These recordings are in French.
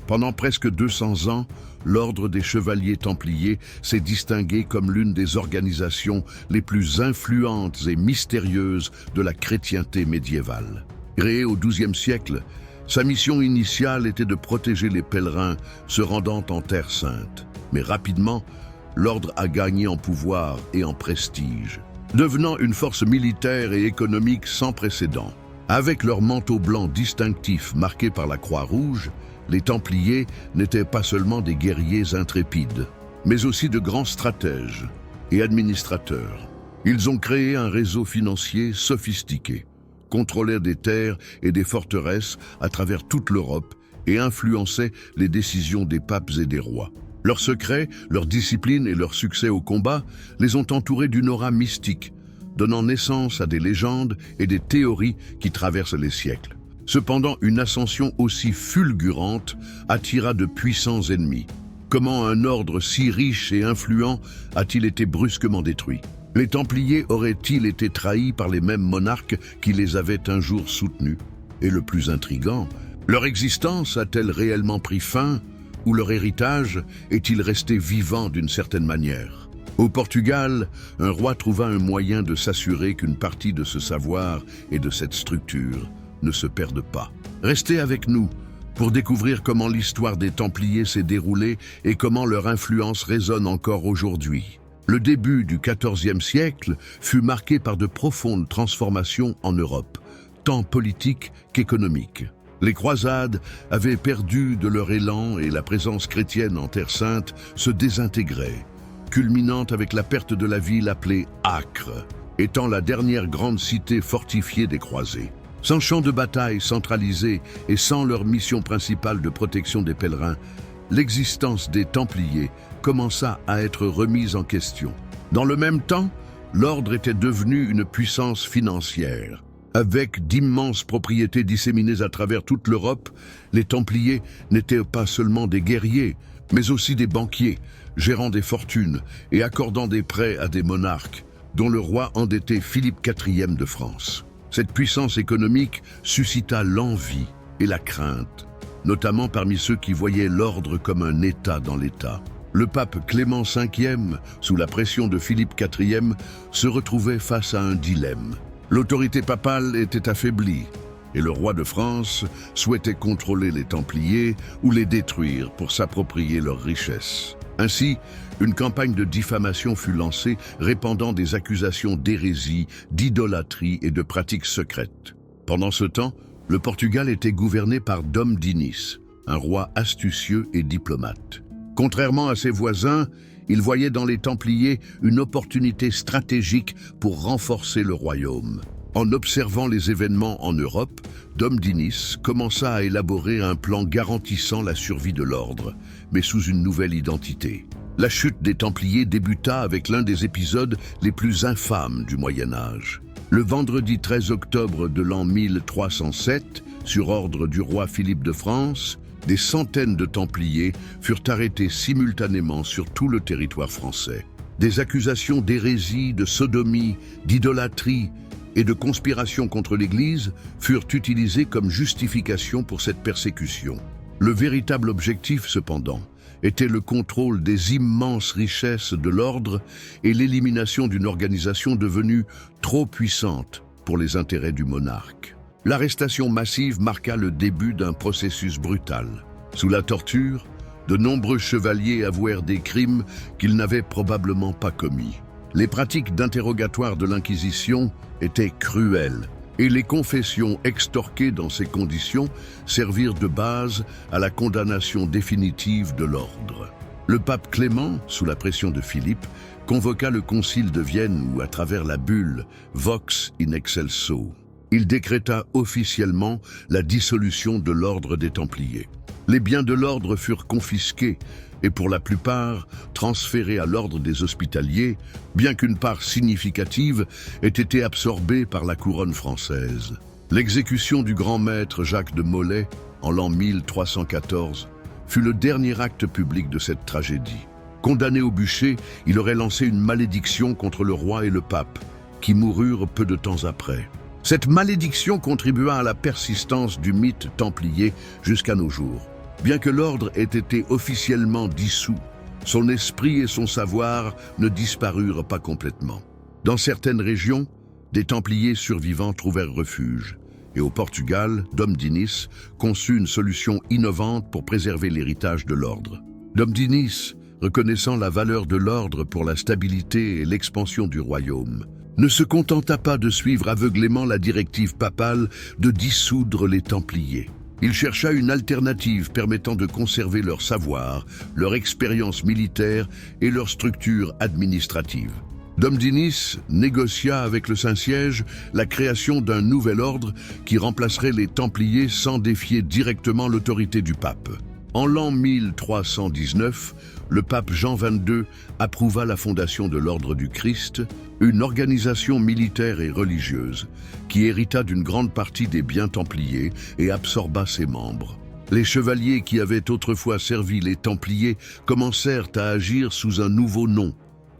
Pendant presque 200 ans, l'Ordre des Chevaliers Templiers s'est distingué comme l'une des organisations les plus influentes et mystérieuses de la chrétienté médiévale. Créé au XIIe siècle, sa mission initiale était de protéger les pèlerins se rendant en Terre Sainte. Mais rapidement, l'Ordre a gagné en pouvoir et en prestige, devenant une force militaire et économique sans précédent. Avec leur manteau blanc distinctif marqué par la croix rouge, les Templiers n'étaient pas seulement des guerriers intrépides, mais aussi de grands stratèges et administrateurs. Ils ont créé un réseau financier sophistiqué, contrôlèrent des terres et des forteresses à travers toute l'Europe et influençaient les décisions des papes et des rois. Leurs secrets, leur discipline et leur succès au combat les ont entourés d'une aura mystique, donnant naissance à des légendes et des théories qui traversent les siècles. Cependant, une ascension aussi fulgurante attira de puissants ennemis. Comment un ordre si riche et influent a-t-il été brusquement détruit? Les Templiers auraient-ils été trahis par les mêmes monarques qui les avaient un jour soutenus? Et le plus intriguant, leur existence a-t-elle réellement pris fin, ou leur héritage est-il resté vivant d'une certaine manière? Au Portugal, un roi trouva un moyen de s'assurer qu'une partie de ce savoir et de cette structure ne se perdent pas. Restez avec nous pour découvrir comment l'histoire des Templiers s'est déroulée et comment leur influence résonne encore aujourd'hui. Le début du XIVe siècle fut marqué par de profondes transformations en Europe, tant politiques qu'économiques. Les croisades avaient perdu de leur élan et la présence chrétienne en Terre Sainte se désintégrait, culminant avec la perte de la ville appelée Acre, étant la dernière grande cité fortifiée des croisés. Sans champ de bataille centralisé et sans leur mission principale de protection des pèlerins, l'existence des Templiers commença à être remise en question. Dans le même temps, l'ordre était devenu une puissance financière. Avec d'immenses propriétés disséminées à travers toute l'Europe, les Templiers n'étaient pas seulement des guerriers, mais aussi des banquiers, gérant des fortunes et accordant des prêts à des monarques, dont le roi endetté Philippe IV de France. Cette puissance économique suscita l'envie et la crainte, notamment parmi ceux qui voyaient l'ordre comme un État dans l'État. Le pape Clément V, sous la pression de Philippe IV, se retrouvait face à un dilemme. L'autorité papale était affaiblie, et le roi de France souhaitait contrôler les Templiers ou les détruire pour s'approprier leurs richesses. Ainsi, une campagne de diffamation fut lancée, répandant des accusations d'hérésie, d'idolâtrie et de pratiques secrètes. Pendant ce temps, le Portugal était gouverné par Dom Dinis, un roi astucieux et diplomate. Contrairement à ses voisins, il voyait dans les Templiers une opportunité stratégique pour renforcer le royaume. En observant les événements en Europe, Dom Dinis commença à élaborer un plan garantissant la survie de l'ordre, mais sous une nouvelle identité. La chute des Templiers débuta avec l'un des épisodes les plus infâmes du Moyen-Âge. Le vendredi 13 octobre de l'an 1307, sur ordre du roi Philippe de France, des centaines de Templiers furent arrêtés simultanément sur tout le territoire français. Des accusations d'hérésie, de sodomie, d'idolâtrie et de conspiration contre l'Église furent utilisées comme justification pour cette persécution. Le véritable objectif, cependant, était le contrôle des immenses richesses de l'ordre et l'élimination d'une organisation devenue trop puissante pour les intérêts du monarque. L'arrestation massive marqua le début d'un processus brutal. Sous la torture, de nombreux chevaliers avouèrent des crimes qu'ils n'avaient probablement pas commis. Les pratiques d'interrogatoire de l'Inquisition étaient cruelles, et les confessions extorquées dans ces conditions servirent de base à la condamnation définitive de l'ordre. Le pape Clément, sous la pression de Philippe, convoqua le concile de Vienne où, à travers la bulle « Vox in excelso », il décréta officiellement la dissolution de l'ordre des Templiers. Les biens de l'ordre furent confisqués et pour la plupart transférés à l'ordre des Hospitaliers, bien qu'une part significative ait été absorbée par la couronne française. L'exécution du grand maître Jacques de Molay, en l'an 1314, fut le dernier acte public de cette tragédie. Condamné au bûcher, il aurait lancé une malédiction contre le roi et le pape, qui moururent peu de temps après. Cette malédiction contribua à la persistance du mythe templier jusqu'à nos jours. Bien que l'ordre ait été officiellement dissous, son esprit et son savoir ne disparurent pas complètement. Dans certaines régions, des Templiers survivants trouvèrent refuge. Et au Portugal, Dom Dinis conçut une solution innovante pour préserver l'héritage de l'ordre. Dom Dinis, reconnaissant la valeur de l'ordre pour la stabilité et l'expansion du royaume, ne se contenta pas de suivre aveuglément la directive papale de dissoudre les Templiers. Il chercha une alternative permettant de conserver leur savoir, leur expérience militaire et leur structure administrative. Dom Dinis négocia avec le Saint-Siège la création d'un nouvel ordre qui remplacerait les Templiers sans défier directement l'autorité du pape. En l'an 1319, le pape Jean XXII approuva la fondation de l'Ordre du Christ, une organisation militaire et religieuse qui hérita d'une grande partie des biens templiers et absorba ses membres. Les chevaliers qui avaient autrefois servi les Templiers commencèrent à agir sous un nouveau nom,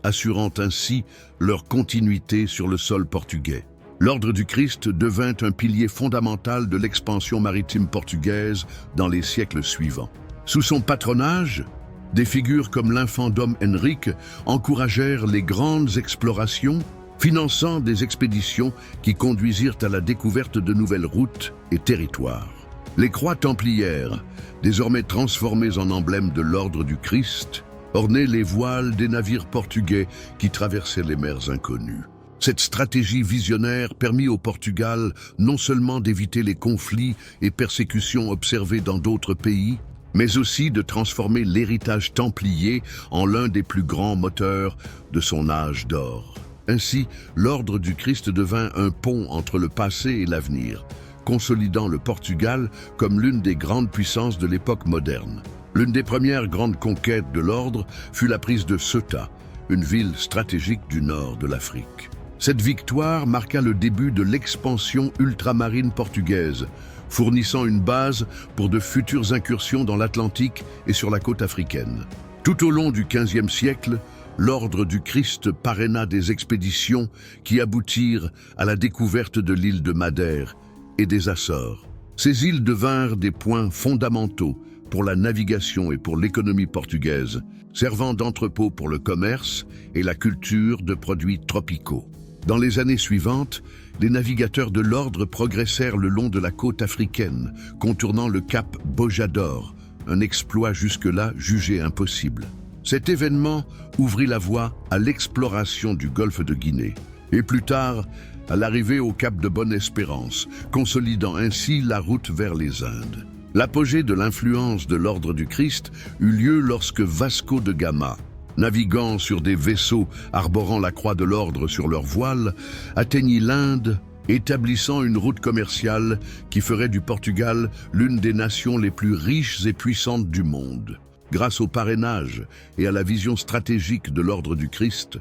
assurant ainsi leur continuité sur le sol portugais. L'Ordre du Christ devint un pilier fondamental de l'expansion maritime portugaise dans les siècles suivants. Sous son patronage, des figures comme l'infant Dom Henrique encouragèrent les grandes explorations, finançant des expéditions qui conduisirent à la découverte de nouvelles routes et territoires. Les croix templières, désormais transformées en emblèmes de l'Ordre du Christ, ornaient les voiles des navires portugais qui traversaient les mers inconnues. Cette stratégie visionnaire permit au Portugal non seulement d'éviter les conflits et persécutions observés dans d'autres pays, mais aussi de transformer l'héritage templier en l'un des plus grands moteurs de son âge d'or. Ainsi, l'Ordre du Christ devint un pont entre le passé et l'avenir, consolidant le Portugal comme l'une des grandes puissances de l'époque moderne. L'une des premières grandes conquêtes de l'Ordre fut la prise de Ceuta, une ville stratégique du nord de l'Afrique. Cette victoire marqua le début de l'expansion ultramarine portugaise, fournissant une base pour de futures incursions dans l'Atlantique et sur la côte africaine. Tout au long du XVe siècle, l'Ordre du Christ parraina des expéditions qui aboutirent à la découverte de l'île de Madère et des Açores. Ces îles devinrent des points fondamentaux pour la navigation et pour l'économie portugaise, servant d'entrepôt pour le commerce et la culture de produits tropicaux. Dans les années suivantes, les navigateurs de l'Ordre progressèrent le long de la côte africaine, contournant le cap Bojador, un exploit jusque-là jugé impossible. Cet événement ouvrit la voie à l'exploration du golfe de Guinée, et plus tard à l'arrivée au cap de Bonne-Espérance, consolidant ainsi la route vers les Indes. L'apogée de l'influence de l'Ordre du Christ eut lieu lorsque Vasco de Gama, naviguant sur des vaisseaux arborant la croix de l'Ordre sur leur voile, atteignit l'Inde, établissant une route commerciale qui ferait du Portugal l'une des nations les plus riches et puissantes du monde. Grâce au parrainage et à la vision stratégique de l'Ordre du Christ,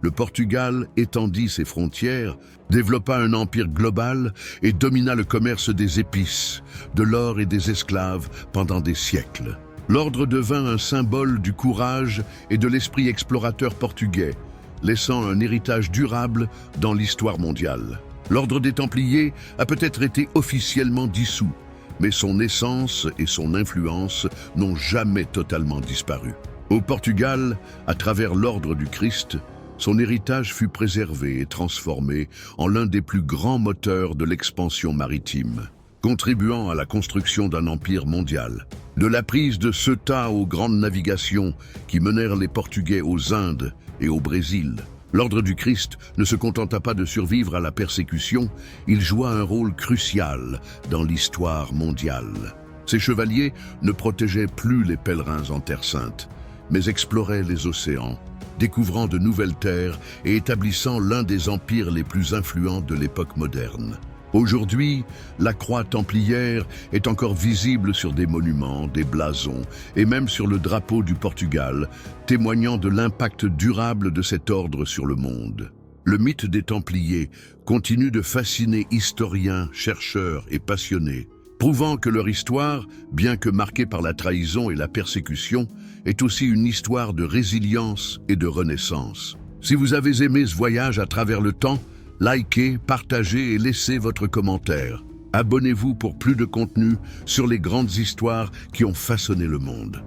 le Portugal étendit ses frontières, développa un empire global et domina le commerce des épices, de l'or et des esclaves pendant des siècles. L'Ordre devint un symbole du courage et de l'esprit explorateur portugais, laissant un héritage durable dans l'histoire mondiale. L'Ordre des Templiers a peut-être été officiellement dissous, mais son essence et son influence n'ont jamais totalement disparu. Au Portugal, à travers l'Ordre du Christ, son héritage fut préservé et transformé en l'un des plus grands moteurs de l'expansion maritime, contribuant à la construction d'un empire mondial. De la prise de Ceuta aux grandes navigations qui menèrent les Portugais aux Indes et au Brésil, l'Ordre du Christ ne se contenta pas de survivre à la persécution, il joua un rôle crucial dans l'histoire mondiale. Ces chevaliers ne protégeaient plus les pèlerins en Terre Sainte, mais exploraient les océans, découvrant de nouvelles terres et établissant l'un des empires les plus influents de l'époque moderne. Aujourd'hui, la croix templière est encore visible sur des monuments, des blasons et même sur le drapeau du Portugal, témoignant de l'impact durable de cet ordre sur le monde. Le mythe des Templiers continue de fasciner historiens, chercheurs et passionnés, prouvant que leur histoire, bien que marquée par la trahison et la persécution, est aussi une histoire de résilience et de renaissance. Si vous avez aimé ce voyage à travers le temps, likez, partagez et laissez votre commentaire. Abonnez-vous pour plus de contenu sur les grandes histoires qui ont façonné le monde.